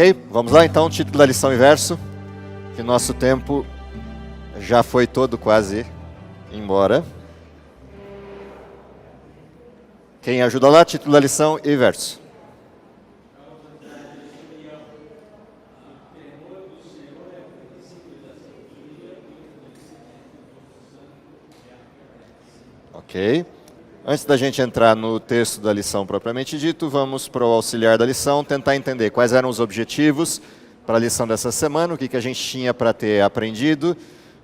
Ok? Vamos lá então, título da lição e verso, que nosso tempo já foi todo quase embora. Quem ajuda lá, título da lição e verso. Ok. Antes da gente entrar no texto da lição propriamente dito, vamos para o auxiliar da lição, tentar entender quais eram os objetivos para a lição dessa semana, o que a gente tinha para ter aprendido,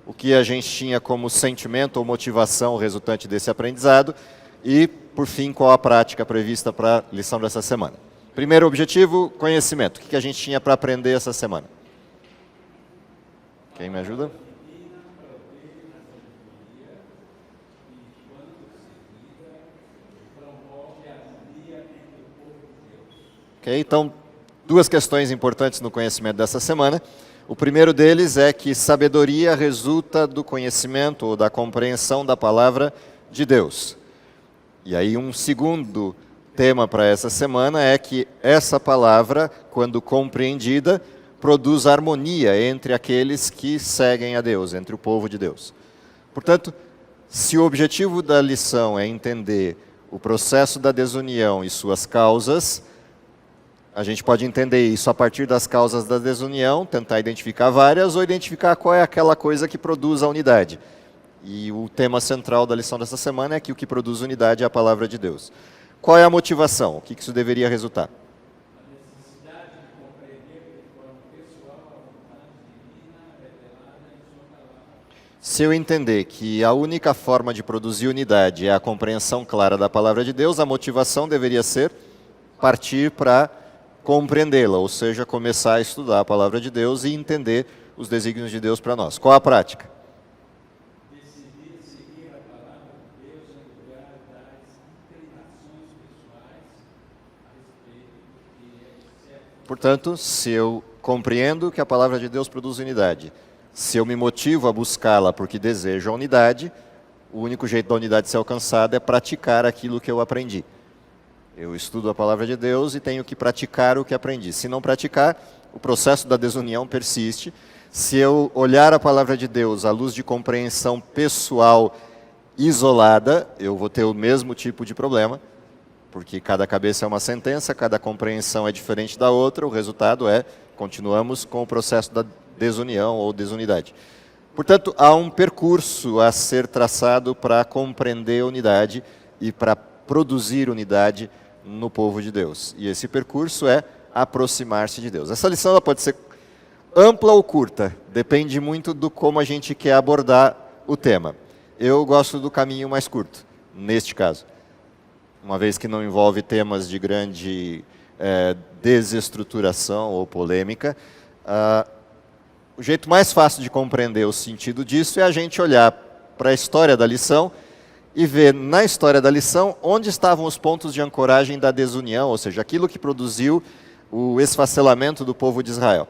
o que a gente tinha como sentimento ou motivação resultante desse aprendizado e, por fim, qual a prática prevista para a lição dessa semana. Primeiro objetivo, conhecimento. O que a gente tinha para aprender essa semana? Quem me ajuda? Ok, então, duas questões importantes no conhecimento dessa semana. O primeiro deles é que sabedoria resulta do conhecimento ou da compreensão da palavra de Deus. E aí um segundo tema para essa semana é que essa palavra, quando compreendida, produz harmonia entre aqueles que seguem a Deus, entre o povo de Deus. Portanto, se o objetivo da lição é entender o processo da desunião e suas causas, a gente pode entender isso a partir das causas da desunião, tentar identificar várias, ou identificar qual é aquela coisa que produz a unidade. E o tema central da lição dessa semana é que o que produz unidade é a palavra de Deus. Qual é a motivação? O que isso deveria resultar? A necessidade de compreender de forma pessoal a vontade divina revelada em sua palavra. Se eu entender que a única forma de produzir unidade é a compreensão clara da palavra de Deus, a motivação deveria ser partir para compreendê-la, ou seja, começar a estudar a palavra de Deus e entender os desígnios de Deus para nós. Qual a prática? Decidir seguir a palavra de Deus em lugar das inclinações pessoais a respeito do que é certo. Portanto, se eu compreendo que a palavra de Deus produz unidade, se eu me motivo a buscá-la porque desejo a unidade, o único jeito da unidade ser alcançada é praticar aquilo que eu aprendi. Eu estudo a palavra de Deus e tenho que praticar o que aprendi. Se não praticar, o processo da desunião persiste. Se eu olhar a palavra de Deus à luz de compreensão pessoal isolada, eu vou ter o mesmo tipo de problema, porque cada cabeça é uma sentença, cada compreensão é diferente da outra, o resultado é, continuamos com o processo da desunião ou desunidade. Portanto, há um percurso a ser traçado para compreender a unidade e para produzir unidade no povo de Deus. E esse percurso é aproximar-se de Deus. Essa lição ela pode ser ampla ou curta, depende muito do como a gente quer abordar o tema. Eu gosto do caminho mais curto, neste caso. Uma vez que não envolve temas de grande desestruturação ou polêmica, o jeito mais fácil de compreender o sentido disso é a gente olhar para a história da lição e ver na história da lição onde estavam os pontos de ancoragem da desunião, ou seja, aquilo que produziu o esfacelamento do povo de Israel.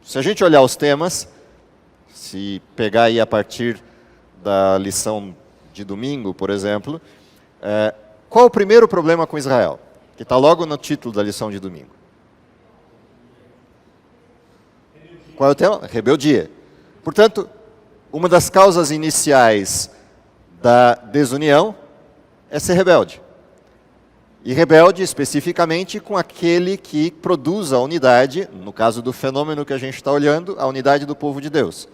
Se a gente olhar os temas, se pegar aí a partir da lição de domingo, por exemplo, qual o primeiro problema com Israel? Que está logo no título da lição de domingo. Qual é o tema? Rebeldia. Portanto, uma das causas iniciais da desunião é ser rebelde. E rebelde especificamente com aquele que produz a unidade, no caso do fenômeno que a gente está olhando, a unidade do povo de Deus.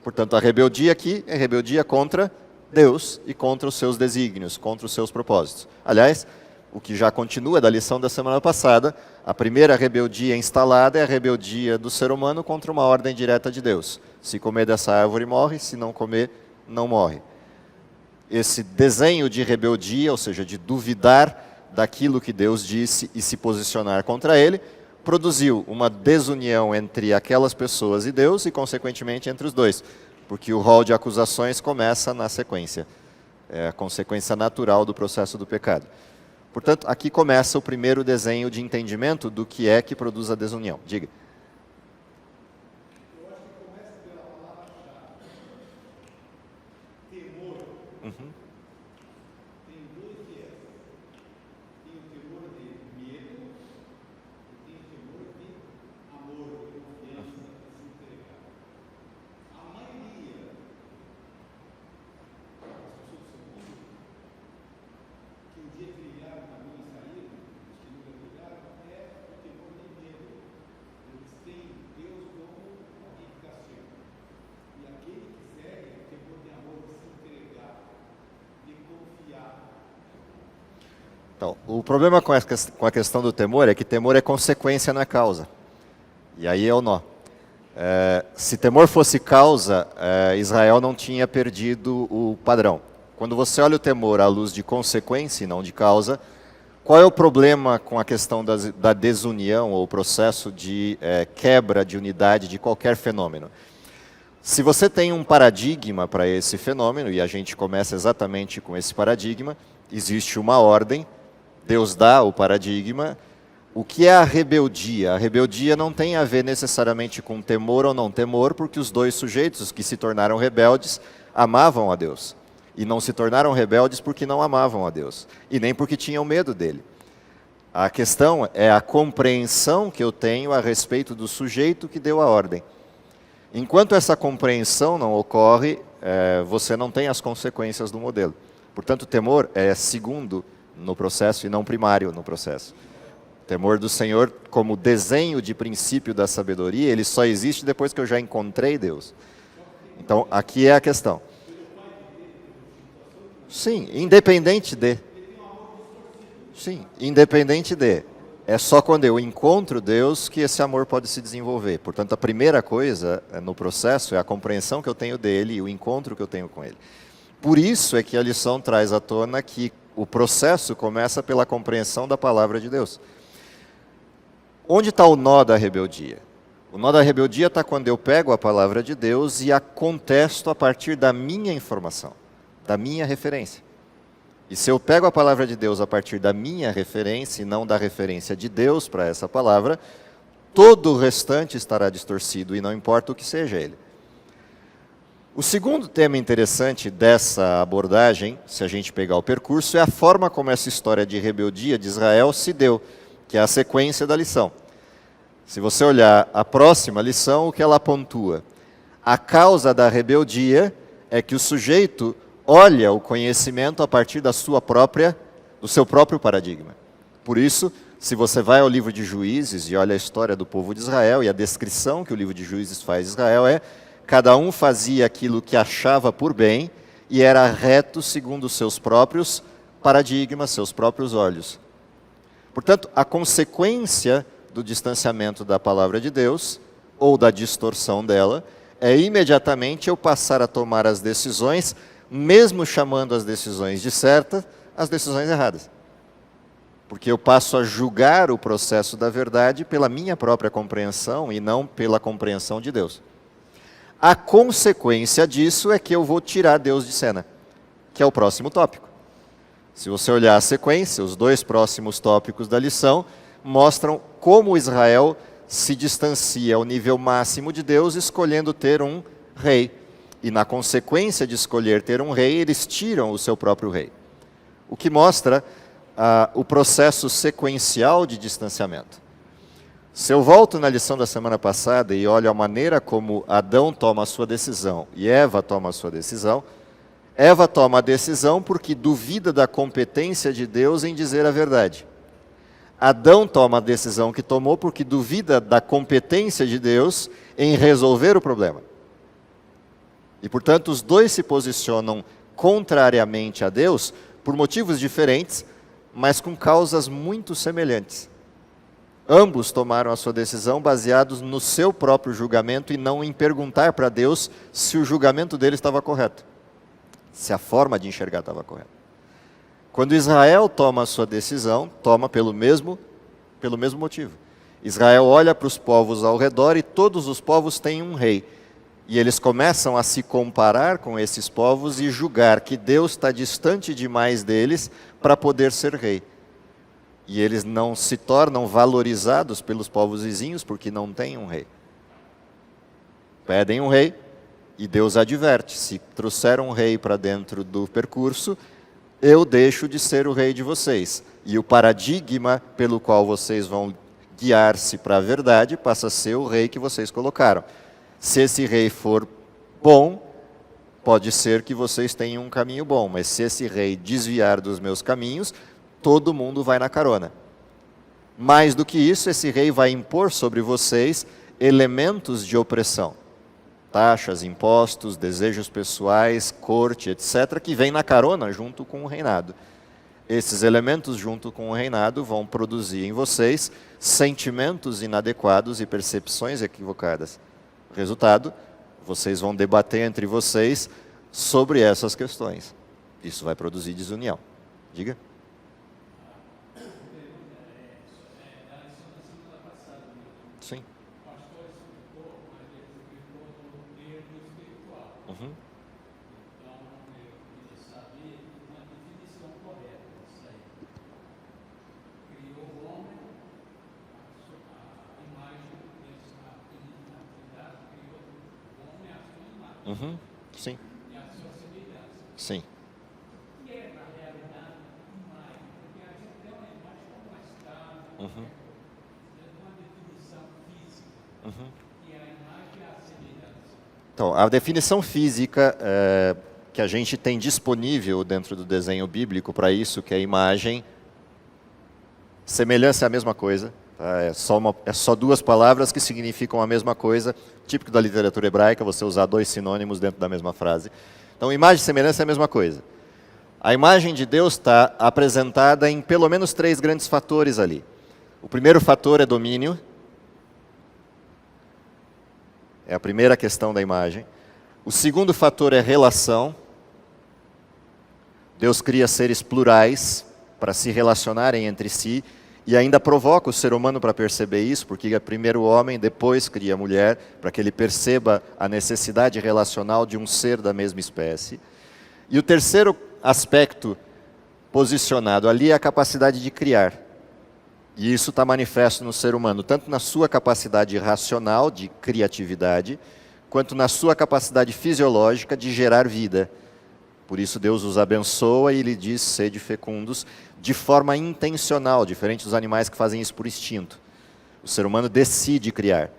Portanto, a rebeldia aqui é rebeldia contra Deus e contra os seus desígnios, contra os seus propósitos. Aliás, o que já continua da lição da semana passada, a primeira rebeldia instalada é a rebeldia do ser humano contra uma ordem direta de Deus. Se comer dessa árvore, morre, se não comer, não morre. Esse desenho de rebeldia, ou seja, de duvidar daquilo que Deus disse e se posicionar contra ele, produziu uma desunião entre aquelas pessoas e Deus e, consequentemente, entre os dois, porque o rol de acusações começa na sequência. É a consequência natural do processo do pecado. Portanto, aqui começa o primeiro desenho de entendimento do que é que produz a desunião. Diga. Eu acho que começa pela palavra-chave. Temor. Tem dois viés. Tem o temor de medo e tem o temor Então, o problema com a questão do temor é que temor é consequência, não é causa. E aí é o nó. Se temor fosse causa, Israel não tinha perdido o padrão. Quando você olha o temor à luz de consequência e não de causa, qual é o problema com a questão da desunião ou o processo de quebra de unidade de qualquer fenômeno? Se você tem um paradigma para esse fenômeno, e a gente começa exatamente com esse paradigma, existe uma ordem, Deus dá o paradigma. O que é a rebeldia? A rebeldia não tem a ver necessariamente com temor ou não temor, porque os dois sujeitos, os que se tornaram rebeldes, amavam a Deus. E não se tornaram rebeldes porque não amavam a Deus, e nem porque tinham medo dele. A questão é a compreensão que eu tenho a respeito do sujeito que deu a ordem. Enquanto essa compreensão não ocorre, você não tem as consequências do modelo. Portanto, o temor é segundo no processo e não primário no processo. O temor do Senhor, como desenho de princípio da sabedoria, ele só existe depois que eu já encontrei Deus. Então, aqui é a questão. Sim, independente de. Sim, independente de. É só quando eu encontro Deus que esse amor pode se desenvolver. Portanto, a primeira coisa no processo é a compreensão que eu tenho dele e o encontro que eu tenho com ele. Por isso é que a lição traz à tona que o processo começa pela compreensão da palavra de Deus. Onde está o nó da rebeldia? O nó da rebeldia está quando eu pego a palavra de Deus e a contesto a partir da minha informação, da minha referência. E se eu pego a palavra de Deus a partir da minha referência e não da referência de Deus para essa palavra, todo o restante estará distorcido e não importa o que seja ele. O segundo tema interessante dessa abordagem, se a gente pegar o percurso, é a forma como essa história de rebeldia de Israel se deu, que é a sequência da lição. Se você olhar a próxima lição, o que ela pontua? A causa da rebeldia é que o sujeito olha o conhecimento a partir do seu próprio paradigma. Por isso, se você vai ao livro de Juízes e olha a história do povo de Israel, e a descrição que o livro de Juízes faz de Israel é: cada um fazia aquilo que achava por bem e era reto segundo os seus próprios paradigmas, seus próprios olhos. Portanto, a consequência do distanciamento da palavra de Deus, ou da distorção dela, é imediatamente eu passar a tomar as decisões, mesmo chamando as decisões de certas, as decisões erradas. Porque eu passo a julgar o processo da verdade pela minha própria compreensão e não pela compreensão de Deus. A consequência disso é que eu vou tirar Deus de cena, que é o próximo tópico. Se você olhar a sequência, os dois próximos tópicos da lição mostram como Israel se distancia ao nível máximo de Deus, escolhendo ter um rei. E na consequência de escolher ter um rei, eles tiram o seu próprio rei. O que mostra o processo sequencial de distanciamento. Se eu volto na lição da semana passada e olho a maneira como Adão toma a sua decisão e Eva toma a sua decisão, Eva toma a decisão porque duvida da competência de Deus em dizer a verdade. Adão toma a decisão que tomou porque duvida da competência de Deus em resolver o problema. E, portanto, os dois se posicionam contrariamente a Deus por motivos diferentes, mas com causas muito semelhantes. Ambos tomaram a sua decisão baseados no seu próprio julgamento e não em perguntar para Deus se o julgamento dele estava correto, se a forma de enxergar estava correta. Quando Israel toma a sua decisão, toma pelo mesmo motivo. Israel olha para os povos ao redor e todos os povos têm um rei. E eles começam a se comparar com esses povos e julgar que Deus está distante demais deles para poder ser rei. E eles não se tornam valorizados pelos povos vizinhos porque não têm um rei. Pedem um rei e Deus adverte: se trouxeram um rei para dentro do percurso, eu deixo de ser o rei de vocês. E o paradigma pelo qual vocês vão guiar-se para a verdade passa a ser o rei que vocês colocaram. Se esse rei for bom, pode ser que vocês tenham um caminho bom, mas se esse rei desviar dos meus caminhos, todo mundo vai na carona. Mais do que isso, esse rei vai impor sobre vocês elementos de opressão. Taxas, impostos, desejos pessoais, corte, etc., que vem na carona junto com o reinado. esses elementos, junto com o reinado, vão produzir em vocês sentimentos inadequados e percepções equivocadas. Resultado, vocês vão debater entre vocês sobre essas questões. Isso vai produzir desunião. Diga. Sim. Uhum. Uhum. Sim. Sim. Uhum. Uhum. Então, a definição física que a gente tem disponível dentro do desenho bíblico para isso, que é a imagem, semelhança é a mesma coisa. Tá? É só duas palavras que significam a mesma coisa, típico da literatura hebraica, você usar dois sinônimos dentro da mesma frase. Então, imagem e semelhança é a mesma coisa. A imagem de Deus está apresentada em pelo menos 3 grandes fatores ali. O primeiro fator é domínio. É a primeira questão da imagem. O segundo fator é relação. Deus cria seres plurais para se relacionarem entre si e ainda provoca o ser humano para perceber isso, porque é primeiro o homem, depois cria a mulher, para que ele perceba a necessidade relacional de um ser da mesma espécie. E o terceiro aspecto posicionado ali é a capacidade de criar. E isso está manifesto no ser humano, tanto na sua capacidade racional, de criatividade, quanto na sua capacidade fisiológica de gerar vida. Por isso Deus os abençoa e lhe diz, sede fecundos, de forma intencional, diferente dos animais que fazem isso por instinto. O ser humano decide criar.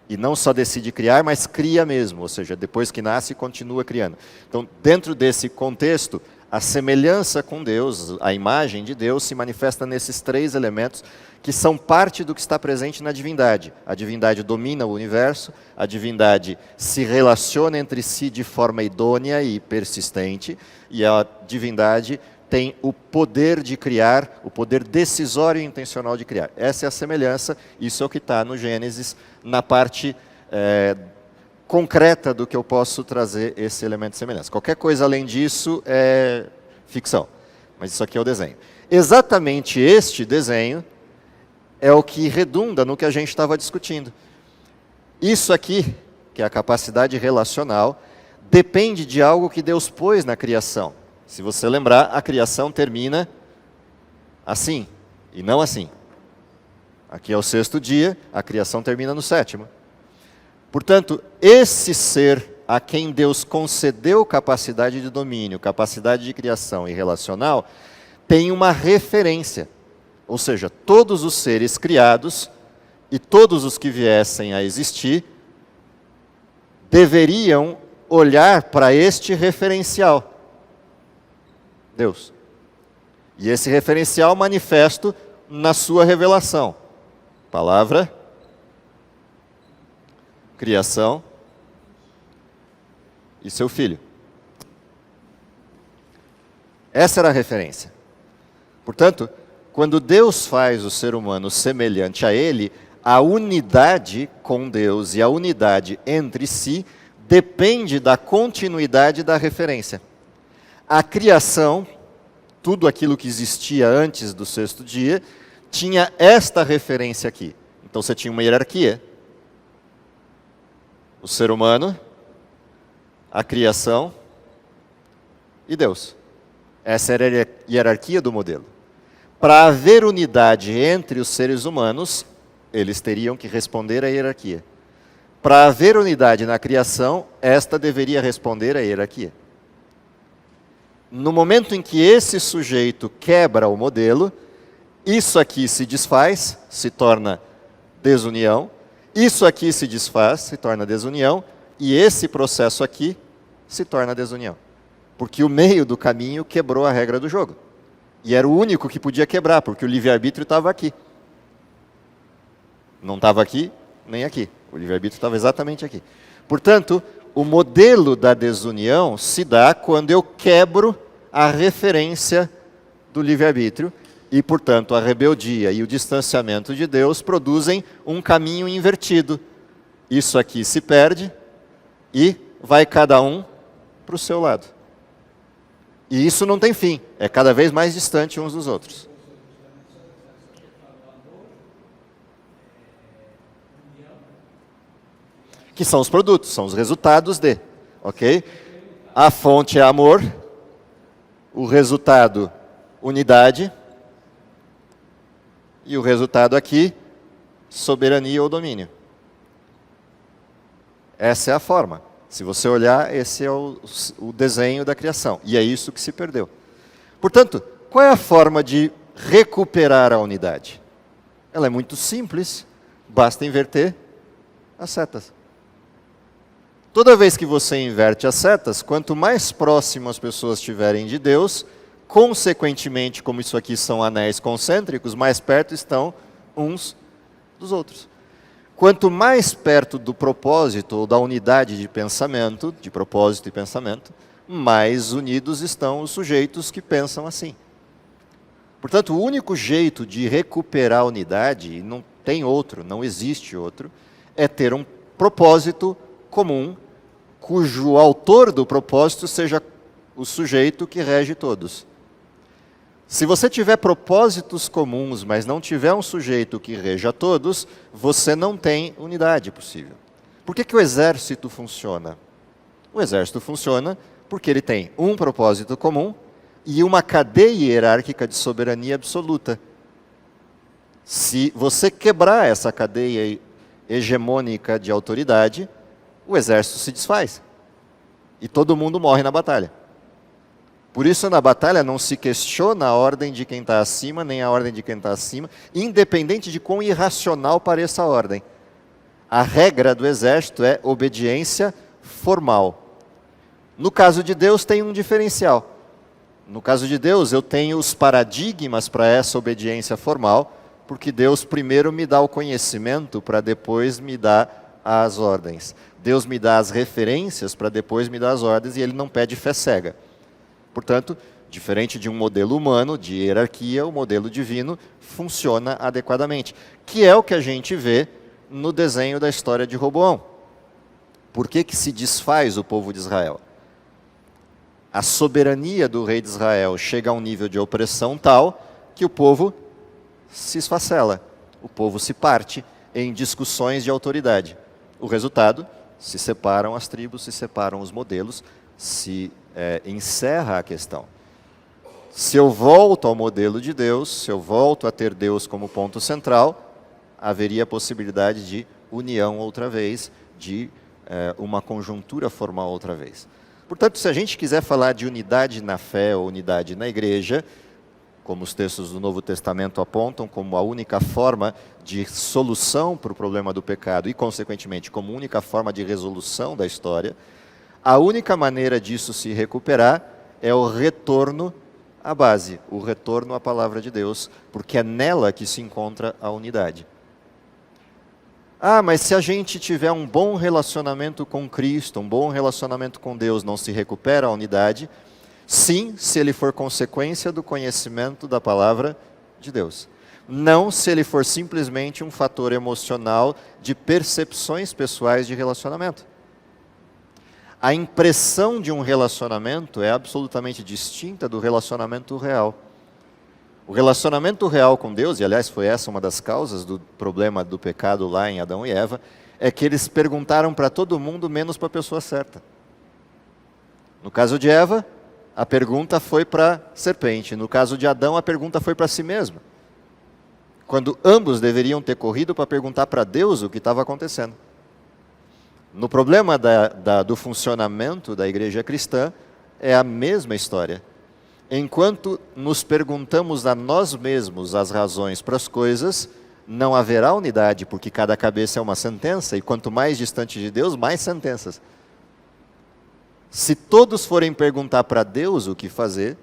E não só decide criar, mas cria mesmo, ou seja, depois que nasce, continua criando. Então, dentro desse contexto, a semelhança com Deus, a imagem de Deus, se manifesta nesses 3 elementos que são parte do que está presente na divindade. A divindade domina o universo, a divindade se relaciona entre si de forma idônea e persistente, e a divindade tem o poder de criar, o poder decisório e intencional de criar. Essa é a semelhança, isso é o que está no Gênesis, na parte concreta do que eu posso trazer esse elemento de semelhança. Qualquer coisa além disso é ficção, mas isso aqui é o desenho. Exatamente este desenho é o que redunda no que a gente estava discutindo. Isso aqui, que é a capacidade relacional, depende de algo que Deus pôs na criação. Se você lembrar, a criação termina assim, e não assim. Aqui é o 6º dia, a criação termina no 7º. Portanto, esse ser a quem Deus concedeu capacidade de domínio, capacidade de criação e relacional, tem uma referência. Ou seja, todos os seres criados e todos os que viessem a existir deveriam olhar para este referencial. Deus. E esse referencial manifesto na sua revelação. Palavra, criação e seu filho. Essa era a referência. Portanto, quando Deus faz o ser humano semelhante a ele, a unidade com Deus e a unidade entre si depende da continuidade da referência. A criação, tudo aquilo que existia antes do 6º dia, tinha esta referência aqui. Então você tinha uma hierarquia. O ser humano, a criação e Deus. Essa era a hierarquia do modelo. Para haver unidade entre os seres humanos, eles teriam que responder à hierarquia. Para haver unidade na criação, esta deveria responder à hierarquia. No momento em que esse sujeito quebra o modelo, isso aqui se desfaz, se torna desunião, isso aqui se desfaz, se torna desunião, e esse processo aqui se torna desunião. Porque o meio do caminho quebrou a regra do jogo. E era o único que podia quebrar, porque o livre-arbítrio estava aqui. Não estava aqui, nem aqui. O livre-arbítrio estava exatamente aqui. Portanto, o modelo da desunião se dá quando eu quebro a referência do livre-arbítrio e, portanto, a rebeldia e o distanciamento de Deus produzem um caminho invertido. Isso aqui se perde e vai cada um para o seu lado. E isso não tem fim, é cada vez mais distante uns dos outros. Que são os produtos, são os resultados de, ok? A fonte é amor, o resultado, unidade, e o resultado aqui, soberania ou domínio. Essa é a forma. Se você olhar, esse é o desenho da criação. E é isso que se perdeu. Portanto, qual é a forma de recuperar a unidade? Ela é muito simples, basta inverter as setas. Toda vez que você inverte as setas, quanto mais próximo as pessoas estiverem de Deus, consequentemente, como isso aqui são anéis concêntricos, mais perto estão uns dos outros. Quanto mais perto do propósito ou da unidade de pensamento, de propósito e pensamento, mais unidos estão os sujeitos que pensam assim. Portanto, o único jeito de recuperar a unidade, e não tem outro, não existe outro, é ter um propósito comum, cujo autor do propósito seja o sujeito que rege todos. Se você tiver propósitos comuns, mas não tiver um sujeito que reja todos, você não tem unidade possível. Por que o exército funciona? O exército funciona porque ele tem um propósito comum e uma cadeia hierárquica de soberania absoluta. Se você quebrar essa cadeia hegemônica de autoridade, o exército se desfaz. E todo mundo morre na batalha. Por isso, na batalha, não se questiona a ordem de quem está acima, nem a ordem de quem está acima, independente de quão irracional pareça a ordem. A regra do exército é obediência formal. No caso de Deus, tem um diferencial. No caso de Deus, eu tenho os paradigmas para essa obediência formal, porque Deus primeiro me dá o conhecimento para depois me dar as ordens. Deus me dá as referências para depois me dar as ordens e Ele não pede fé cega. Portanto, diferente de um modelo humano, de hierarquia, o modelo divino funciona adequadamente, que é o que a gente vê no desenho da história de Roboão. Por que se desfaz o povo de Israel? A soberania do rei de Israel chega a um nível de opressão tal que o povo se esfacela, o povo se parte em discussões de autoridade. O resultado, se separam as tribos, se separam os modelos, se encerra a questão. Se eu volto ao modelo de Deus, se eu volto a ter Deus como ponto central, haveria a possibilidade de união outra vez, de uma conjuntura formal outra vez. Portanto, se a gente quiser falar de unidade na fé ou unidade na igreja, como os textos do Novo Testamento apontam, como a única forma de solução para o problema do pecado e, consequentemente, como única forma de resolução da história, a única maneira disso se recuperar é o retorno à base, o retorno à palavra de Deus, porque é nela que se encontra a unidade. Ah, mas se a gente tiver um bom relacionamento com Cristo, um bom relacionamento com Deus, não se recupera a unidade? Sim, se ele for consequência do conhecimento da palavra de Deus. Não se ele for simplesmente um fator emocional de percepções pessoais de relacionamento. A impressão de um relacionamento é absolutamente distinta do relacionamento real. O relacionamento real com Deus, e aliás foi essa uma das causas do problema do pecado lá em Adão e Eva, é que eles perguntaram para todo mundo menos para a pessoa certa. No caso de Eva, a pergunta foi para a serpente. No caso de Adão, a pergunta foi para si mesmo. Quando ambos deveriam ter corrido para perguntar para Deus o que estava acontecendo. No problema do funcionamento da igreja cristã, é a mesma história. Enquanto nos perguntamos a nós mesmos as razões para as coisas, não haverá unidade, porque cada cabeça é uma sentença, e quanto mais distante de Deus, mais sentenças. Se todos forem perguntar para Deus o que fazer,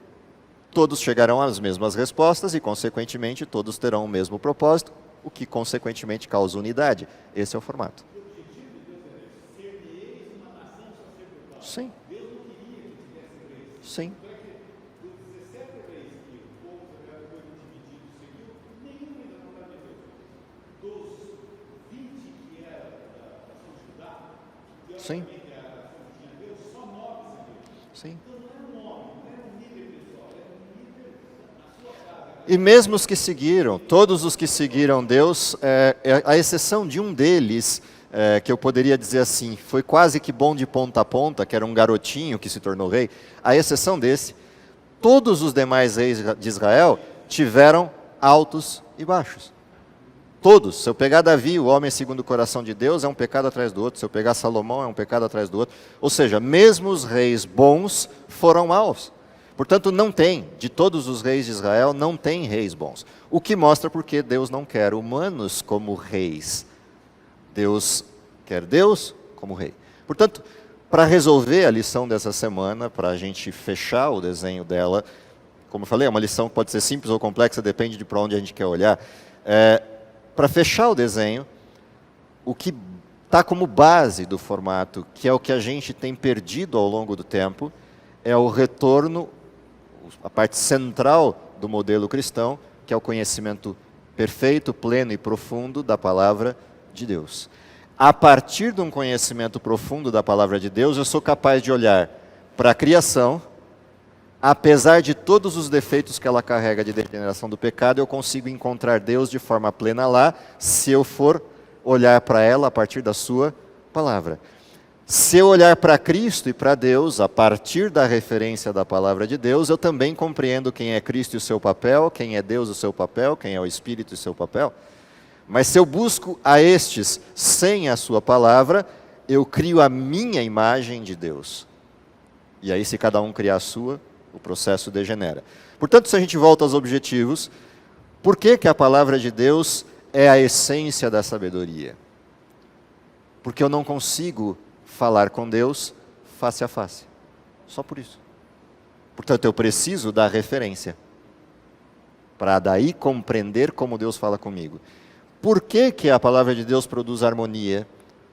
todos chegarão às mesmas respostas e, consequentemente, todos terão o mesmo propósito, o que, consequentemente, causa unidade. Esse é o formato. Sim. Sim. Sim. Sim. E mesmo os que seguiram, todos os que seguiram Deus, a exceção de um deles, que eu poderia dizer assim, foi quase que bom de ponta a ponta, que era um garotinho que se tornou rei, a exceção desse, todos os demais reis de Israel tiveram altos e baixos. Todos. Se eu pegar Davi, o homem segundo o coração de Deus, é um pecado atrás do outro. Se eu pegar Salomão, é um pecado atrás do outro. Ou seja, mesmo os reis bons foram maus. Portanto, não tem, de todos os reis de Israel, não tem reis bons. O que mostra porque Deus não quer humanos como reis. Deus quer Deus como rei. Portanto, para resolver a lição dessa semana, para a gente fechar o desenho dela, como eu falei, é uma lição que pode ser simples ou complexa, depende de para onde a gente quer olhar. Para fechar o desenho, o que está como base do formato, que é o que a gente tem perdido ao longo do tempo, é o retorno, a parte central do modelo cristão, que é o conhecimento perfeito, pleno e profundo da palavra de Deus. A partir de um conhecimento profundo da palavra de Deus, eu sou capaz de olhar para a criação, apesar de todos os defeitos que ela carrega de degeneração do pecado, eu consigo encontrar Deus de forma plena lá, se eu for olhar para ela a partir da sua palavra. Se eu olhar para Cristo e para Deus, a partir da referência da palavra de Deus, eu também compreendo quem é Cristo e o seu papel, quem é Deus e o seu papel, quem é o Espírito e o seu papel. Mas se eu busco a estes sem a sua palavra, eu crio a minha imagem de Deus. E aí, se cada um criar a sua, o processo degenera. Portanto, se a gente volta aos objetivos, por que que a palavra de Deus é a essência da sabedoria? Porque eu não consigo falar com Deus face a face. Só por isso. Portanto, eu preciso da referência, para daí compreender como Deus fala comigo. Por que que a palavra de Deus produz harmonia?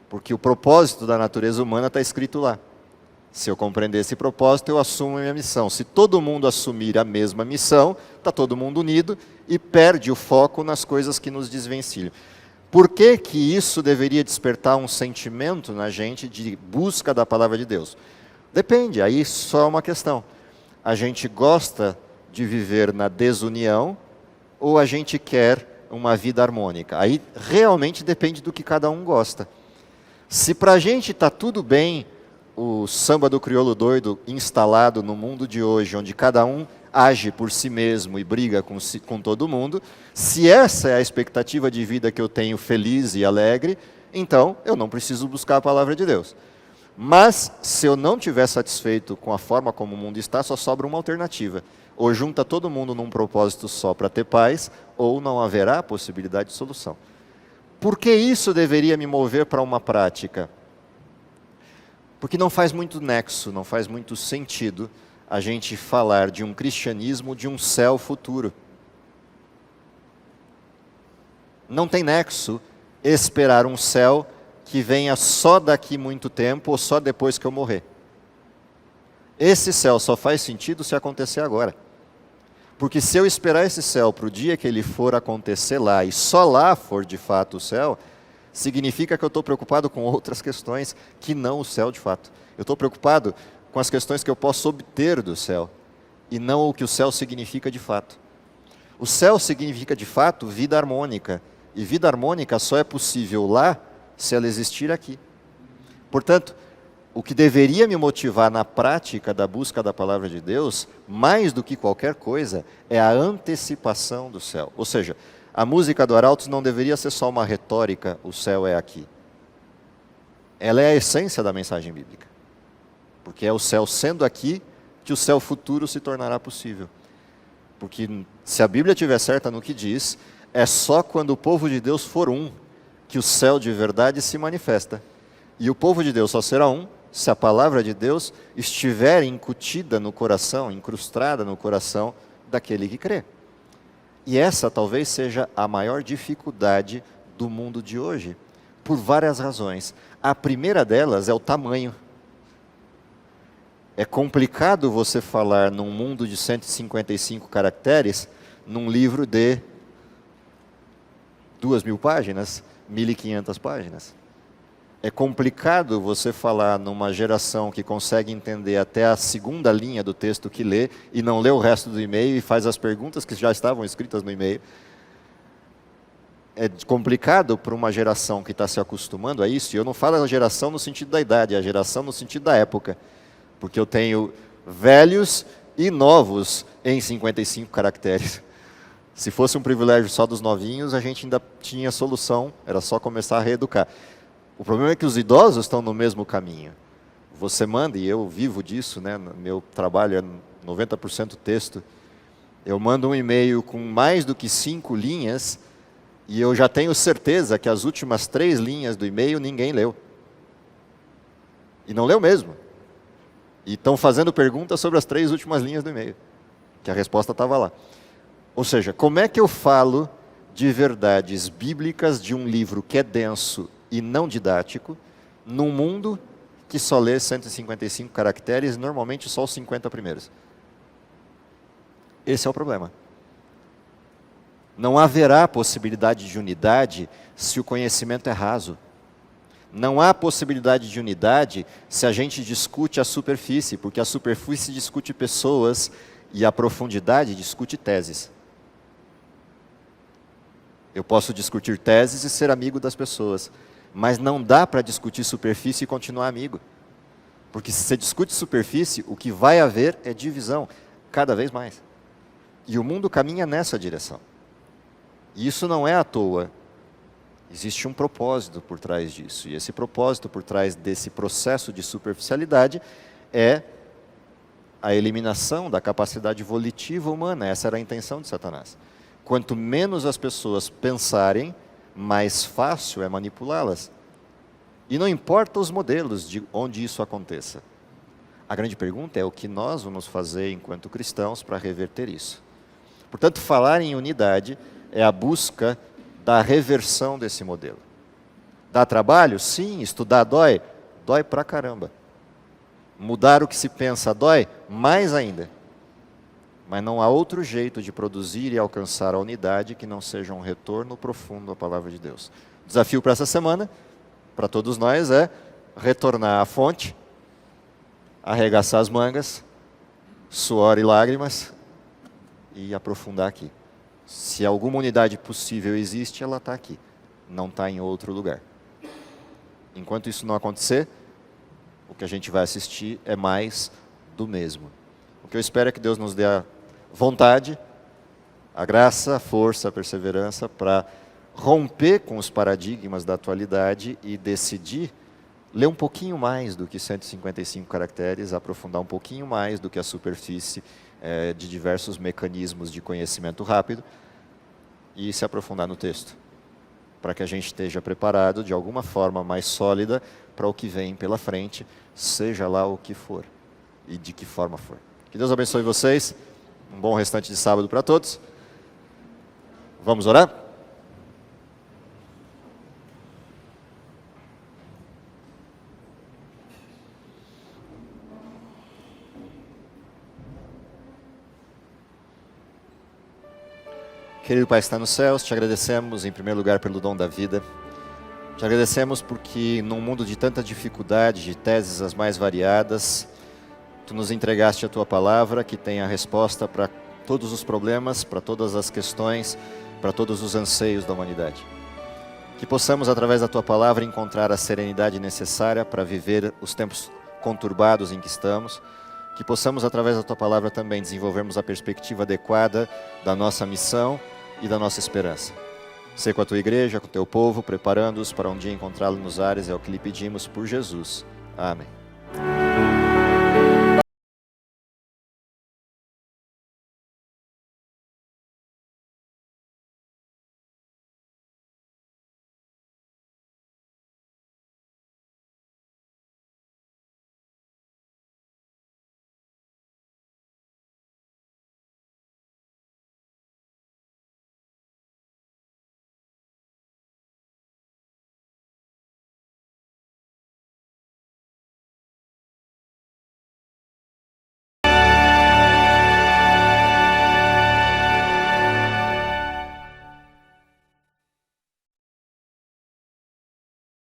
Porque o propósito da natureza humana está escrito lá. Se eu compreender esse propósito, eu assumo a minha missão. Se todo mundo assumir a mesma missão, está todo mundo unido e perde o foco nas coisas que nos desvencilham. Por que que isso deveria despertar um sentimento na gente de busca da palavra de Deus? Depende, aí só é uma questão. A gente gosta de viver na desunião ou a gente quer uma vida harmônica? Aí realmente depende do que cada um gosta. Se para a gente está tudo bem, o samba do crioulo doido instalado no mundo de hoje, onde cada um age por si mesmo e briga com todo mundo, se essa é a expectativa de vida que eu tenho feliz e alegre, então eu não preciso buscar a palavra de Deus. Mas, se eu não estiver satisfeito com a forma como o mundo está, só sobra uma alternativa. Ou junta todo mundo num propósito só para ter paz, ou não haverá possibilidade de solução. Por que isso deveria me mover para uma prática? Porque não faz muito nexo, não faz muito sentido a gente falar de um cristianismo de um céu futuro. Não tem nexo esperar um céu que venha só daqui muito tempo ou só depois que eu morrer. Esse céu só faz sentido se acontecer agora. Porque se eu esperar esse céu para o dia que ele for acontecer lá, e só lá for de fato o céu, significa que eu estou preocupado com outras questões que não o céu de fato. Eu estou preocupado com as questões que eu posso obter do céu, e não o que o céu significa de fato. O céu significa de fato vida harmônica, e vida harmônica só é possível lá se ela existir aqui. Portanto, o que deveria me motivar na prática da busca da palavra de Deus, mais do que qualquer coisa, é a antecipação do céu. Ou seja, a música do Arautos não deveria ser só uma retórica, o céu é aqui. Ela é a essência da mensagem bíblica. Porque é o céu sendo aqui que o céu futuro se tornará possível. Porque se a Bíblia estiver certa no que diz, é só quando o povo de Deus for um que o céu de verdade se manifesta. E o povo de Deus só será um se a palavra de Deus estiver incutida no coração, incrustada no coração daquele que crê. E essa talvez seja a maior dificuldade do mundo de hoje, por várias razões. A primeira delas é o tamanho. É complicado você falar num mundo de 155 caracteres, num livro de 2.000 páginas, 1.500 páginas. É complicado você falar numa geração que consegue entender até a segunda linha do texto que lê e não lê o resto do e-mail e faz as perguntas que já estavam escritas no e-mail. É complicado para uma geração que está se acostumando a isso, e eu não falo a geração no sentido da idade, é a geração no sentido da época. Porque eu tenho velhos e novos em 55 caracteres. Se fosse um privilégio só dos novinhos, a gente ainda tinha solução, era só começar a reeducar. O problema é que os idosos estão no mesmo caminho. Você manda, e eu vivo disso, né? Meu trabalho é 90% texto. Eu mando um e-mail com mais do que 5 linhas, e eu já tenho certeza que as últimas 3 linhas do e-mail ninguém leu. E não leu mesmo. E estão fazendo perguntas sobre as 3 últimas linhas do e-mail, que a resposta estava lá. Ou seja, como é que eu falo de verdades bíblicas de um livro que é denso e não didático, num mundo que só lê 155 caracteres, normalmente só os 50 primeiros? Esse é o problema. Não haverá possibilidade de unidade se o conhecimento é raso. Não há possibilidade de unidade se a gente discute a superfície, porque a superfície discute pessoas e a profundidade discute teses. Eu posso discutir teses e ser amigo das pessoas, mas não dá para discutir superfície e continuar amigo. Porque se você discute superfície, o que vai haver é divisão, cada vez mais. E o mundo caminha nessa direção. E isso não é à toa. Existe um propósito por trás disso. E esse propósito por trás desse processo de superficialidade é a eliminação da capacidade volitiva humana. Essa era a intenção de Satanás. Quanto menos as pessoas pensarem, mais fácil é manipulá-las. E não importa os modelos de onde isso aconteça. A grande pergunta é o que nós vamos fazer enquanto cristãos para reverter isso. Portanto, falar em unidade é a busca da reversão desse modelo. Dá trabalho? Sim. Estudar dói? Dói pra caramba. Mudar o que se pensa dói? Mais ainda. Mas não há outro jeito de produzir e alcançar a unidade que não seja um retorno profundo à palavra de Deus. O desafio para essa semana, para todos nós, é retornar à fonte, arregaçar as mangas, suor e lágrimas, e aprofundar aqui. Se alguma unidade possível existe, ela está aqui, não está em outro lugar. Enquanto isso não acontecer, o que a gente vai assistir é mais do mesmo. O que eu espero é que Deus nos dê a vontade, a graça, a força, a perseverança para romper com os paradigmas da atualidade e decidir ler um pouquinho mais do que 155 caracteres, aprofundar um pouquinho mais do que a superfície de diversos mecanismos de conhecimento rápido e se aprofundar no texto, para que a gente esteja preparado de alguma forma mais sólida para o que vem pela frente, seja lá o que for e de que forma for. Que Deus abençoe vocês, um bom restante de sábado para todos. Vamos orar? Querido Pai que está nos céus, te agradecemos em primeiro lugar pelo dom da vida. Te agradecemos porque num mundo de tanta dificuldade, de teses as mais variadas, Tu nos entregaste a Tua palavra que tem a resposta para todos os problemas, para todas as questões, para todos os anseios da humanidade. Que possamos, através da Tua palavra, encontrar a serenidade necessária para viver os tempos conturbados em que estamos. Que possamos, através da Tua palavra, também desenvolvermos a perspectiva adequada da nossa missão e da nossa esperança. Ser com a Tua igreja, com o Teu povo, preparando-os para um dia encontrá-lo nos ares, é o que lhe pedimos por Jesus. Amém.